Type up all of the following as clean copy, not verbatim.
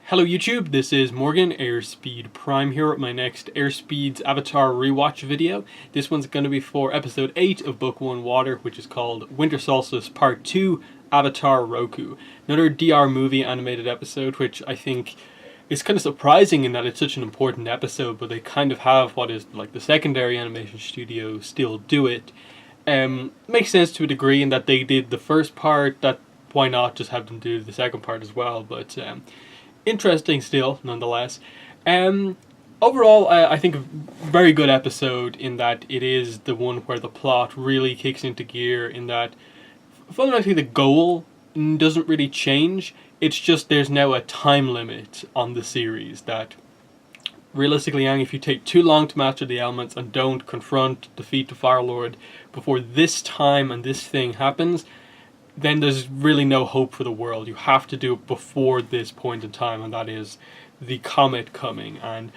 Hello YouTube, this is Morgan, Airspeed Prime here with my next Airspeed's Avatar Rewatch video. This one's going to be for episode 8 of Book 1 Water, which is called Winter Solstice Part 2, Avatar Roku. Another DR movie animated episode, which I think is kind of surprising in that it's such an important episode, but they kind of have what is like the secondary animation studio still do it. Makes sense to a degree in that they did the first part, that why not just have them do the second part as well, but interesting still, nonetheless. Overall, I think a very good episode in that it is the one where the plot really kicks into gear, in that fundamentally the goal doesn't really change. It's just there's now a time limit on the series that realistically, Aang, if you take too long to master the elements and don't defeat the Fire Lord before this time and this thing happens, then there's really no hope for the world. You have to do it before this point in time, and that is the comet coming. And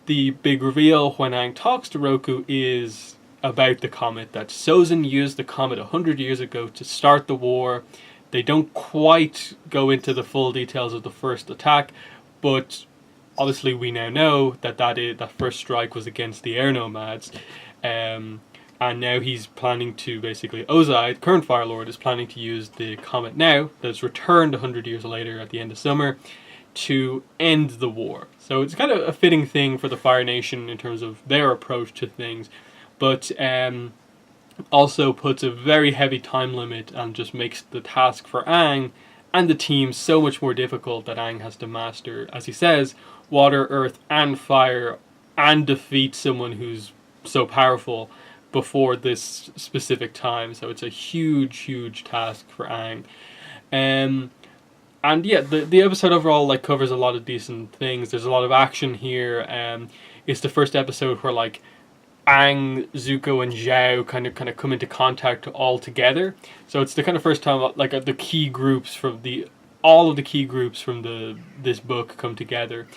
the big reveal when Aang talks to Roku is about the comet, that Sozin used the comet 100 years ago to start the war. They don't quite go into the full details of the first attack, but obviously we now know that that first strike was against the air nomads. And now he's planning to basically, Ozai, the current Fire Lord, is planning to use the comet now, that's returned 100 years later at the end of summer, to end the war. So it's kind of a fitting thing for the Fire Nation in terms of their approach to things, but also puts a very heavy time limit and just makes the task for Aang and the team so much more difficult, that Aang has to master, as he says, water, earth, and fire, and defeat someone who's so powerful before this specific time. So it's a huge task for Aang. And yeah, the episode overall covers a lot of decent things. There's a lot of action here. It's the first episode where Aang, Zuko, and Zhao kind of come into contact all together. So it's the kind of first time the key groups from all of the key groups from this book come together.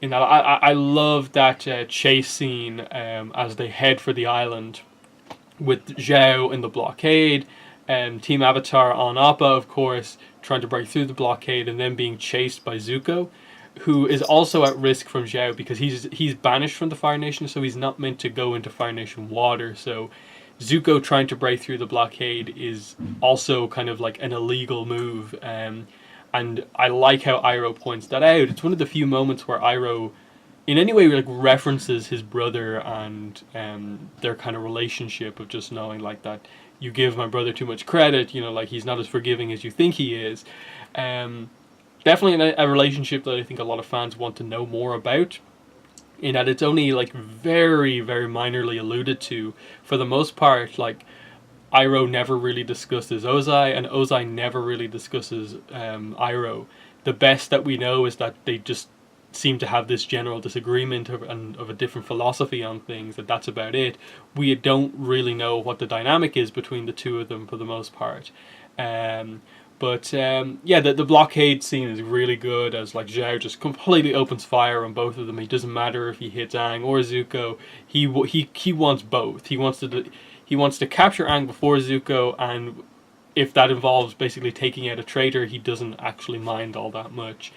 In that, I love that chase scene as they head for the island with Zhao in the blockade, Team Avatar on Appa, of course, trying to break through the blockade, and then being chased by Zuko, who is also at risk from Zhao because he's banished from the Fire Nation, so he's not meant to go into Fire Nation water. So Zuko trying to break through the blockade is also kind of like an illegal move. And I like how Iroh points that out. It's one of the few moments where Iroh in any way references his brother and their kind of relationship of just knowing that you give my brother too much credit, he's not as forgiving as you think he is. Definitely a relationship that I think a lot of fans want to know more about, in that it's only very minorly alluded to. For the most part, Iroh never really discusses Ozai, and Ozai never really discusses Iroh. The best that we know is that they just seem to have this general disagreement of a different philosophy on things, and that's about it. We don't really know what the dynamic is between the two of them for the most part. But yeah, the blockade scene is really good, as Zhao just completely opens fire on both of them. It doesn't matter if he hits Aang or Zuko. He wants both. He wants to capture Aang before Zuko, and if that involves basically taking out a traitor, he doesn't actually mind all that much.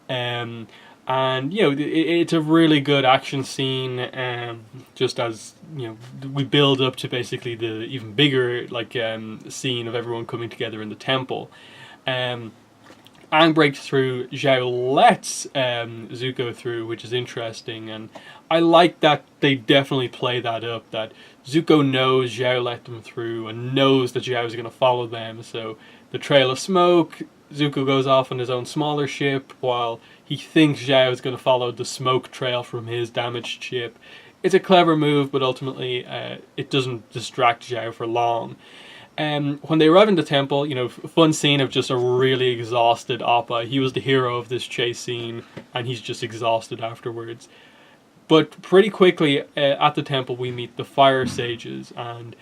And it's a really good action scene. Just as we build up to basically the even bigger scene of everyone coming together in the temple. Aang breaks through, Zhao lets Zuko through, which is interesting, and I like that they definitely play that up, that Zuko knows Zhao let them through and knows that Zhao is going to follow them. So the trail of smoke, Zuko goes off on his own smaller ship while he thinks Zhao is going to follow the smoke trail from his damaged ship. It's a clever move, but ultimately it doesn't distract Zhao for long. When they arrive in the temple, fun scene of just a really exhausted Appa. He was the hero of this chase scene, and he's just exhausted afterwards. But pretty quickly at the temple we meet the Fire Sages, and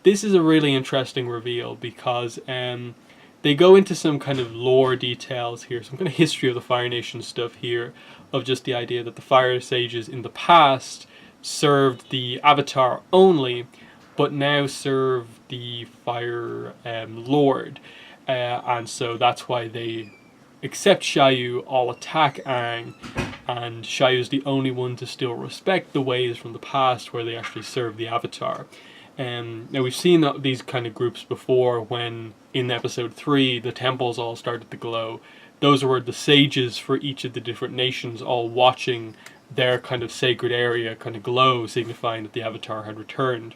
this is a really interesting reveal because they go into some kind of lore details here, some kind of history of the Fire Nation stuff here, of just the idea that the Fire Sages in the past served the Avatar only, but now serve the Fire Lord, and so that's why they except Xiaoyu, all attack Aang, and Xiaoyu is the only one to still respect the ways from the past where they actually serve the Avatar. Now we've seen these kind of groups before when in episode 3 the temples all started to glow. Those were the sages for each of the different nations all watching their kind of sacred area kind of glow, signifying that the Avatar had returned.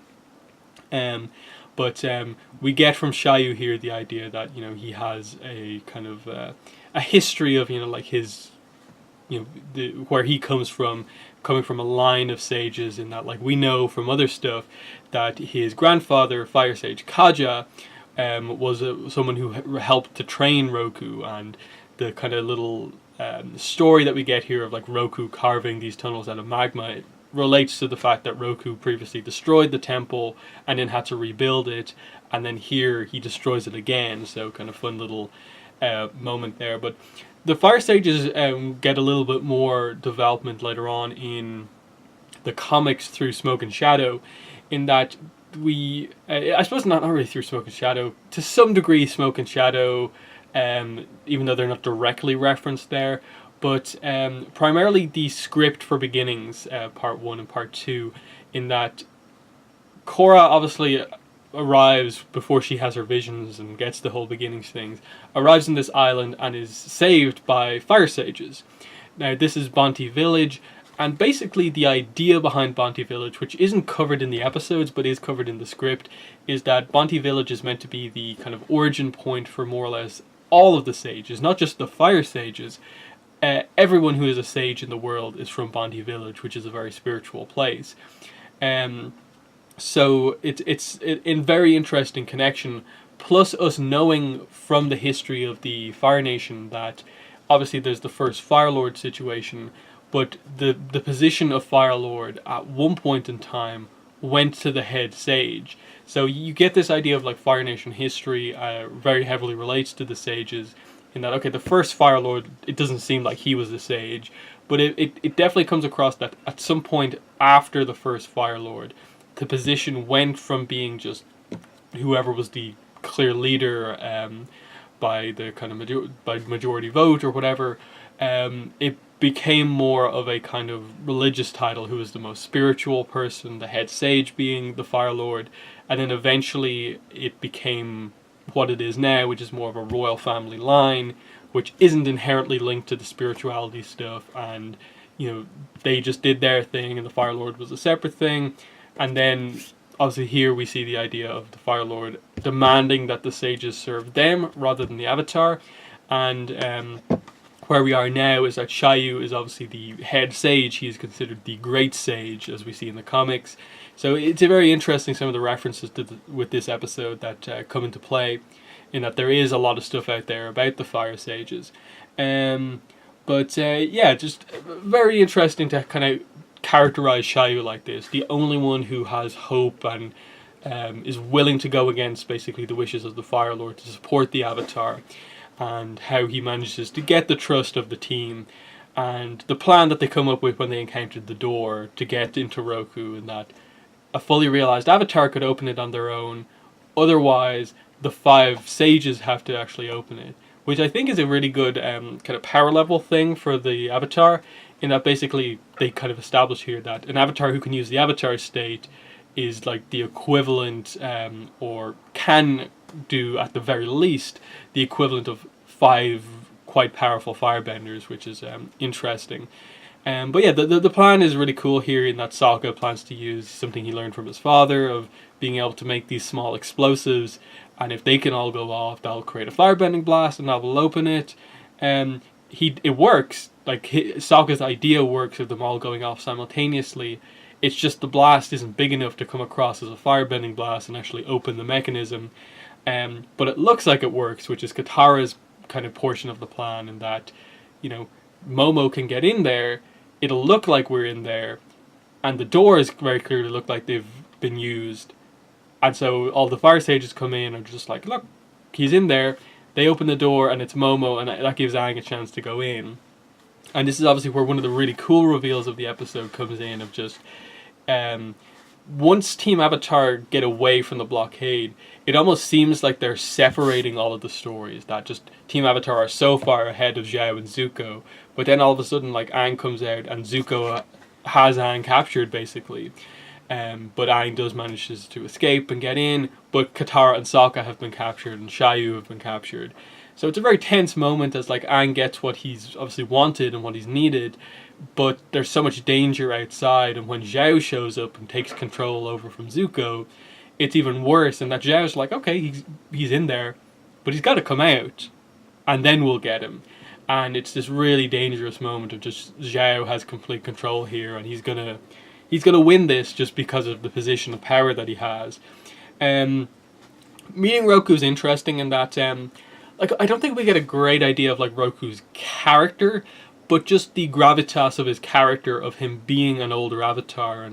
But we get from Xiaoyu here the idea that he has a kind of a history of like his where he comes from, coming from a line of sages, in that like we know from other stuff that his grandfather, Fire Sage Kaja, was someone who helped to train Roku, and the kind of little story that we get here of like Roku carving these tunnels out of magma, it relates to the fact that Roku previously destroyed the temple and then had to rebuild it, and then here he destroys it again, so kind of fun little moment there. But the Fire Sages get a little bit more development later on in the comics through Smoke and Shadow, in that I suppose not really through Smoke and Shadow, to some degree Smoke and Shadow, even though they're not directly referenced there, but primarily the script for Beginnings, part 1 and part 2, in that Korra obviously arrives before she has her visions and gets the whole Beginnings things, arrives in this island and is saved by Fire Sages. Now this is Bonti Village, and basically the idea behind Bonti Village, which isn't covered in the episodes but is covered in the script, is that Bonti Village is meant to be the kind of origin point for more or less all of the sages, not just the Fire Sages. Everyone who is a sage in the world is from Bonti Village, which is a very spiritual place. So it's in very interesting connection, plus us knowing from the history of the Fire Nation that obviously there's the first Fire Lord situation, but the position of Fire Lord at one point in time went to the head sage. So you get this idea of like Fire Nation history very heavily relates to the sages, in that, okay, the first Fire Lord, it doesn't seem like he was a sage, but it definitely comes across that at some point after the first Fire Lord, the position went from being just whoever was the clear leader by the kind of by majority vote or whatever, it became more of a kind of religious title, who was the most spiritual person, the head sage being the Fire Lord, and then eventually it became what it is now, which is more of a royal family line, which isn't inherently linked to the spirituality stuff, and they just did their thing and the Fire Lord was a separate thing. And then obviously here we see the idea of the Fire Lord demanding that the sages serve them rather than the Avatar, and where we are now is that Xiaoyu is obviously the head sage. He is considered the great sage, as we see in the comics. So it's a very interesting, some of the references with this episode that come into play, in that there is a lot of stuff out there about the Fire Sages. But yeah, just very interesting to kind of characterize Xiaoyu like this, the only one who has hope and is willing to go against basically the wishes of the Fire Lord to support the Avatar, and how he manages to get the trust of the team, and the plan that they come up with when they encountered the door to get into Roku, and that a fully realized Avatar could open it on their own, otherwise the 5 sages have to actually open it, which I think is a really good kind of power level thing for the Avatar, in that basically they kind of establish here that an Avatar who can use the Avatar state is like the equivalent, or can do at the very least, the equivalent of 5 quite powerful firebenders, which is interesting. But yeah, the plan is really cool here, in that Sokka plans to use something he learned from his father of being able to make these small explosives, and if they can all go off, that'll create a firebending blast and that will open it. It works, like Sokka's idea works of them all going off simultaneously. It's just the blast isn't big enough to come across as a firebending blast and actually open the mechanism. But it looks like it works, which is Katara's kind of portion of the plan, in that, Momo can get in there, it'll look like we're in there, and the doors very clearly look like they've been used. And so all the Fire Sages come in and just like, look, he's in there. They open the door and it's Momo, and that gives Aang a chance to go in. And this is obviously where one of the really cool reveals of the episode comes in, of just once Team Avatar get away from the blockade, it almost seems like they're separating all of the stories. That just Team Avatar are so far ahead of Zhao and Zuko, but then all of a sudden, like, Aang comes out and Zuko has Aang captured basically. But Aang does manages to escape and get in, but Katara and Sokka have been captured and Shayu have been captured. So it's a very tense moment as like Aang gets what he's obviously wanted and what he's needed, but there's so much danger outside, and when Zhao shows up and takes control over from Zuko, it's even worse. And that Zhao's like, okay, he's in there, but he's got to come out, and then we'll get him. And it's this really dangerous moment of just Zhao has complete control here, and he's gonna win this just because of the position of power that he has. Meeting Roku's interesting in that, like, I don't think we get a great idea of like Roku's character, but just the gravitas of his character, of him being an older avatar,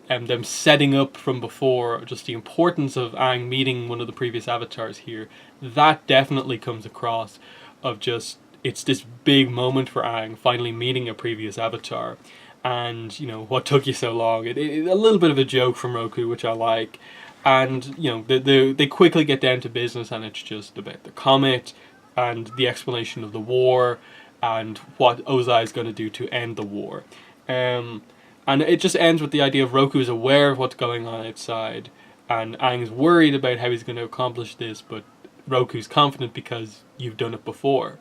and them setting up from before, just the importance of Aang meeting one of the previous avatars here, that definitely comes across. Of just, it's this big moment for Aang finally meeting a previous avatar, and what took you so long. It a little bit of a joke from Roku, which I like, and they quickly get down to business, and it's just about the comet and the explanation of the war and what Ozai is going to do to end the war. And it just ends with the idea of Roku is aware of what's going on outside, and Aang's worried about how he's going to accomplish this, but Roku's confident because you've done it before.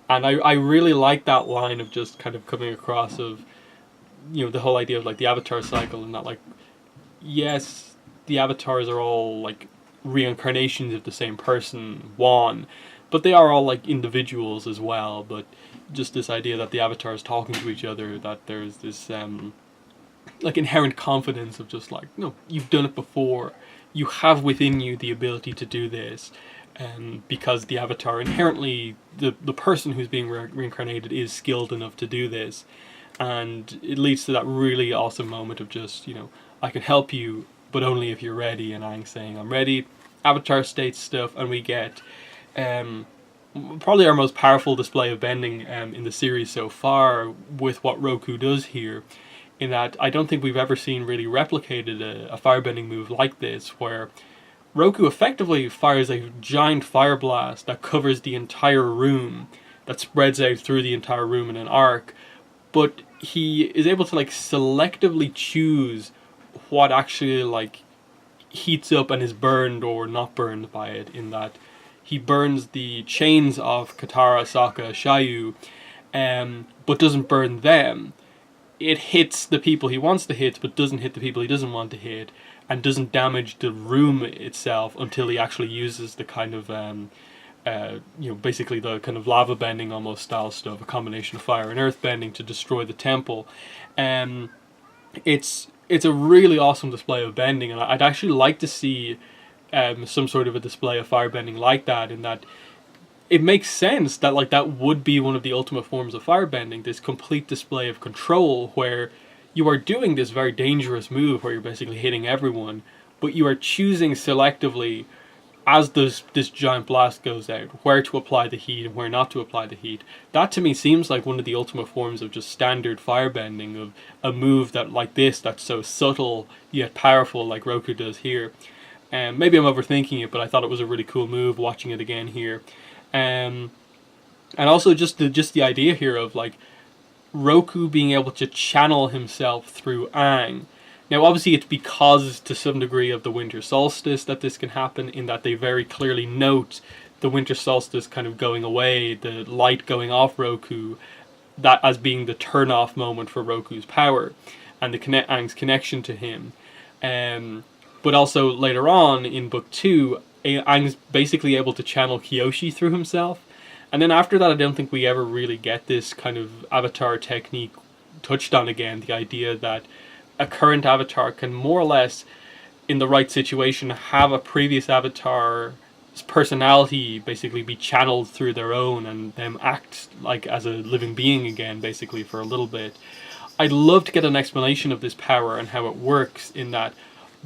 And I really like that line of just kind of coming across of, the whole idea of like the avatar cycle, and that like, yes, the avatars are all like reincarnations of the same person, Wan, but they are all like individuals as well. But just this idea that the avatars talking to each other, that there's this like inherent confidence of just like, no, you've done it before, you have within you the ability to do this. Because the avatar inherently, the person who's being reincarnated is skilled enough to do this, and it leads to that really awesome moment of just, I can help you, but only if you're ready. And Aang saying, I'm ready. Avatar states stuff, and we get probably our most powerful display of bending in the series so far with what Roku does here, in that I don't think we've ever seen really replicated a firebending move like this, where Roku effectively fires a giant fire blast that covers the entire room, that spreads out through the entire room in an arc, but he is able to like selectively choose what actually like heats up and is burned or not burned by it, in that he burns the chains of Katara, Sokka, Shayu, but doesn't burn them. It hits the people he wants to hit, but doesn't hit the people he doesn't want to hit, and doesn't damage the room itself until he actually uses the kind of, basically the kind of lava bending almost style stuff, a combination of fire and earth bending to destroy the temple. It's a really awesome display of bending, and I'd actually like to see some sort of a display of fire bending like that, in that it makes sense that like that would be one of the ultimate forms of firebending, this complete display of control where you are doing this very dangerous move where you're basically hitting everyone, but you are choosing selectively, as this giant blast goes out, where to apply the heat and where not to apply the heat. That to me seems like one of the ultimate forms of just standard firebending, of a move that like this, that's so subtle yet powerful, like Roku does here. Maybe I'm overthinking it, but I thought it was a really cool move watching it again here. And also just the idea here of like Roku being able to channel himself through Aang. Now obviously it's because to some degree of the winter solstice that this can happen, in that they very clearly note the winter solstice kind of going away, the light going off Roku, that as being the turn off moment for Roku's power and the Aang's connection to him. But also later on in book 2, Aang's basically able to channel Kyoshi through himself. And then after that, I don't think we ever really get this kind of avatar technique touched on again. The idea that a current avatar can more or less, in the right situation, have a previous avatar's personality basically be channeled through their own, and them act like as a living being again, basically, for a little bit. I'd love to get an explanation of this power and how it works, in that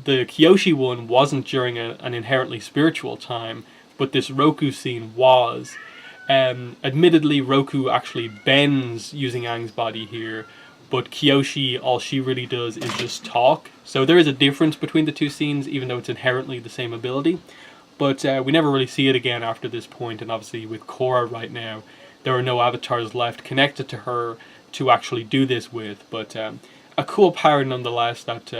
the Kyoshi one wasn't during an inherently spiritual time, but this Roku scene was. Admittedly, Roku actually bends using Aang's body here, but Kyoshi, all she really does is just talk. So there is a difference between the two scenes, even though it's inherently the same ability. But we never really see it again after this point, and obviously with Korra right now, there are no avatars left connected to her to actually do this with. But a cool power nonetheless that,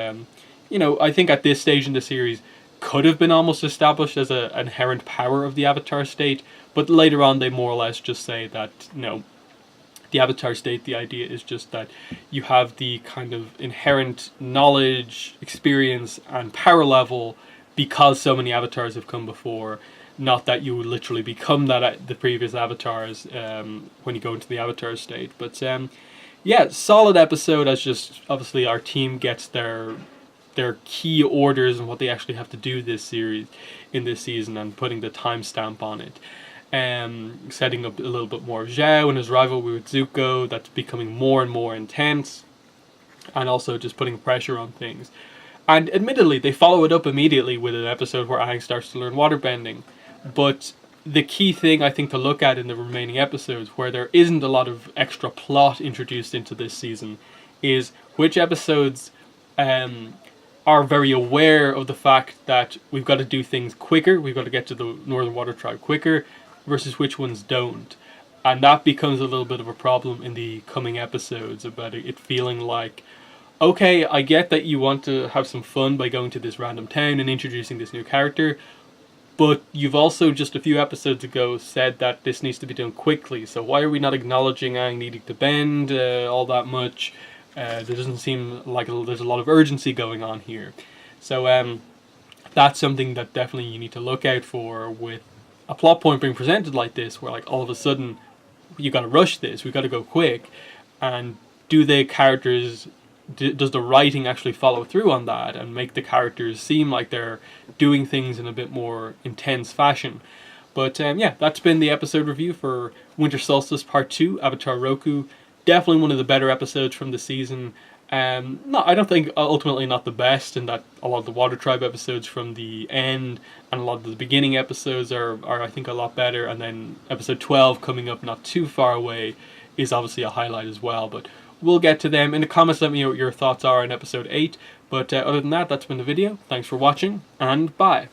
you know, I think at this stage in the series could have been almost established as an inherent power of the Avatar state, but later on they more or less just say that, you know, the Avatar state, the idea is just that you have the kind of inherent knowledge, experience, and power level because so many avatars have come before, not that you would literally become that the previous avatars when you go into the Avatar state. But yeah, solid episode, as just obviously our team gets their key orders and what they actually have to do this series, in this season, and putting the timestamp on it. Setting up a little bit more of Zhao and his rivalry with Zuko, that's becoming more and more intense, and also just putting pressure on things. And admittedly, they follow it up immediately with an episode where Aang starts to learn waterbending. But the key thing I think to look at in the remaining episodes, where there isn't a lot of extra plot introduced into this season, is which episodes are very aware of the fact that we've got to do things quicker, we've got to get to the Northern Water Tribe quicker, versus which ones don't. And that becomes a little bit of a problem in the coming episodes, about it feeling like, okay, I get that you want to have some fun by going to this random town and introducing this new character, but you've also just a few episodes ago said that this needs to be done quickly, so why are we not acknowledging Aang needing to bend all that much? There doesn't seem like there's a lot of urgency going on here. So that's something that definitely you need to look out for with a plot point being presented like this, where like all of a sudden you got to rush this, we got to go quick, and do the characters, does the writing actually follow through on that and make the characters seem like they're doing things in a bit more intense fashion? But yeah, that's been the episode review for Winter Solstice Part 2, Avatar Roku. Definitely one of the better episodes from the season. No, I don't think ultimately not the best, in that a lot of the Water Tribe episodes from the end and a lot of the beginning episodes are I think a lot better, and then episode 12 coming up not too far away is obviously a highlight as well, but we'll get to them. In the comments, let me know what your thoughts are on episode 8, but other than that, that's been the video. Thanks for watching, and bye.